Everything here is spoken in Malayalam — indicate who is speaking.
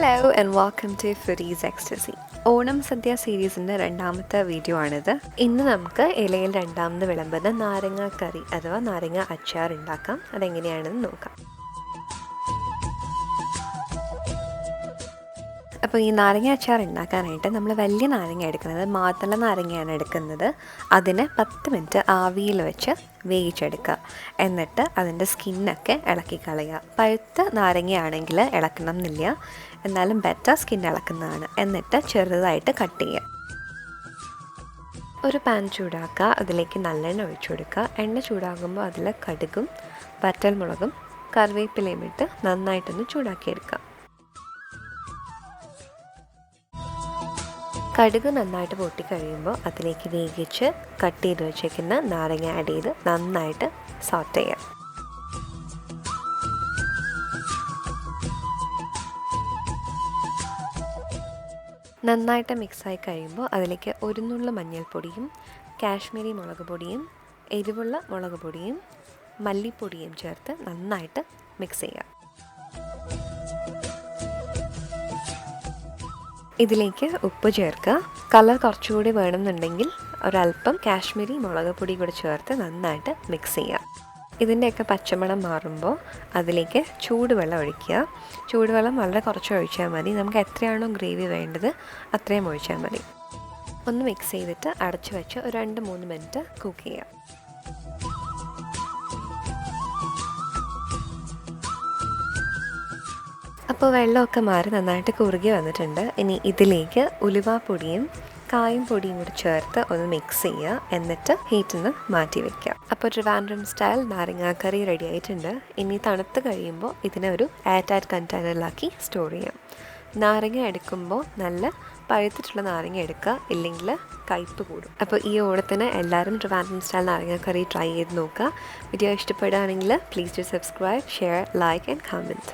Speaker 1: Hello and welcome to Foodiez Ecstasy. Onam Sadhya സീരീസിൻ്റെ രണ്ടാമത്തെ വീഡിയോ ആണിത്. ഇന്ന് നമുക്ക് ഇലയിൽ രണ്ടാമത് വിളമ്പുന്ന നാരങ്ങ കറി അഥവാ നാരങ്ങ അച്ചാർ ഉണ്ടാക്കാം. അതെങ്ങനെയാണെന്ന് നോക്കാം. അപ്പോൾ ഈ നാരങ്ങ അച്ചാർ ഉണ്ടാക്കാനായിട്ട് നമ്മൾ വലിയ നാരങ്ങ എടുക്കുന്നത് മാതള നാരങ്ങയാണ് എടുക്കുന്നത്. അതിനെ 10 മിനിറ്റ് ആവിയിൽ വെച്ച് വേവിച്ചെടുക്കുക. എന്നിട്ട് അതിൻ്റെ സ്കിന്നൊക്കെ ഇളക്കി കളയുക. പഴുത്ത നാരങ്ങയാണെങ്കിൽ ഇളക്കണം എന്നില്ല, എന്നാലും ബെറ്റർ സ്കിൻ ഇളക്കുന്നതാണ്. എന്നിട്ട് ചെറുതായിട്ട് കട്ട് ചെയ്യുക. ഒരു പാൻ ചൂടാക്കുക, അതിലേക്ക് നല്ലെണ്ണ ഒഴിച്ചു കൊടുക്കുക. എണ്ണ ചൂടാകുമ്പോൾ അതിൽ കടുകും വറ്റൽമുളകും കറിവേപ്പിലയും ഇട്ട് നന്നായിട്ടൊന്ന് ചൂടാക്കിയെടുക്കുക. കടുക് നന്നായിട്ട് പൊട്ടിക്കഴിയുമ്പോൾ അതിലേക്ക് വേവിച്ച് കട്ട് ചെയ്ത് വെച്ചേക്കുന്ന നാരങ്ങ ആഡ് ചെയ്ത് നന്നായിട്ട് സോട്ട് ചെയ്യാം. നന്നായിട്ട് മിക്സായി കഴിയുമ്പോൾ അതിലേക്ക് ഒരു നുള്ളു മഞ്ഞൾപ്പൊടിയും കാശ്മീരി മുളക് പൊടിയും എരിവുള്ള മുളക് പൊടിയും മല്ലിപ്പൊടിയും ചേർത്ത് നന്നായിട്ട് മിക്സ് ചെയ്യുക. ഇതിലേക്ക് ഉപ്പ് ചേർക്കുക. കളർ കുറച്ചുകൂടി വേണമെന്നുണ്ടെങ്കിൽ ഒരല്പം കാശ്മീരി മുളക് പൊടി കൂടി ചേർത്ത് നന്നായിട്ട് മിക്സ് ചെയ്യുക. ഇതിൻ്റെയൊക്കെ പച്ചമണം മാറുമ്പോൾ അതിലേക്ക് ചൂടുവെള്ളം ഒഴിക്കുക. ചൂടുവെള്ളം വളരെ കുറച്ച് ഒഴിച്ചാൽ മതി. നമുക്ക് എത്രയാണോ ഗ്രേവി വേണ്ടത് അത്രയും ഒഴിച്ചാൽ മതി. ഒന്ന് മിക്സ് ചെയ്തിട്ട് അടച്ചു വെച്ച് ഒരു 2-3 മിനിറ്റ് കുക്ക് ചെയ്യുക. അപ്പോൾ വെള്ളമൊക്കെ മാറി നന്നായിട്ട് കുറുകി വന്നിട്ടുണ്ട്. ഇനി ഇതിലേക്ക് ഉലുവാപ്പൊടിയും കായും പൊടിയും കൂടി ചേർത്ത് ഒന്ന് മിക്സ് ചെയ്യുക. എന്നിട്ട് ഹീറ്റിൽ നിന്ന് മാറ്റി വയ്ക്കുക. അപ്പോൾ ട്രിവാൻഡ്രം സ്റ്റൈൽ നാരങ്ങാക്കറി റെഡി ആയിട്ടുണ്ട്. ഇനി തണുത്ത് കഴിയുമ്പോൾ ഇതിനെ ഒരു എയർ ടൈറ്റ് കണ്ടെയ്നറിലാക്കി സ്റ്റോർ ചെയ്യാം. നാരങ്ങ എടുക്കുമ്പോൾ നല്ല പഴുത്തിട്ടുള്ള നാരങ്ങ എടുക്കുക, ഇല്ലെങ്കിൽ കയ്പ്പ് കൂടും. അപ്പോൾ ഈ ഓണത്തിന് എല്ലാവരും ട്രിവാൻഡ്രം സ്റ്റൈൽ നാരങ്ങാക്കറി ട്രൈ ചെയ്ത് നോക്കുക. വീഡിയോ ഇഷ്ടപ്പെടുകയാണെങ്കിൽ please to subscribe, share, like and comment.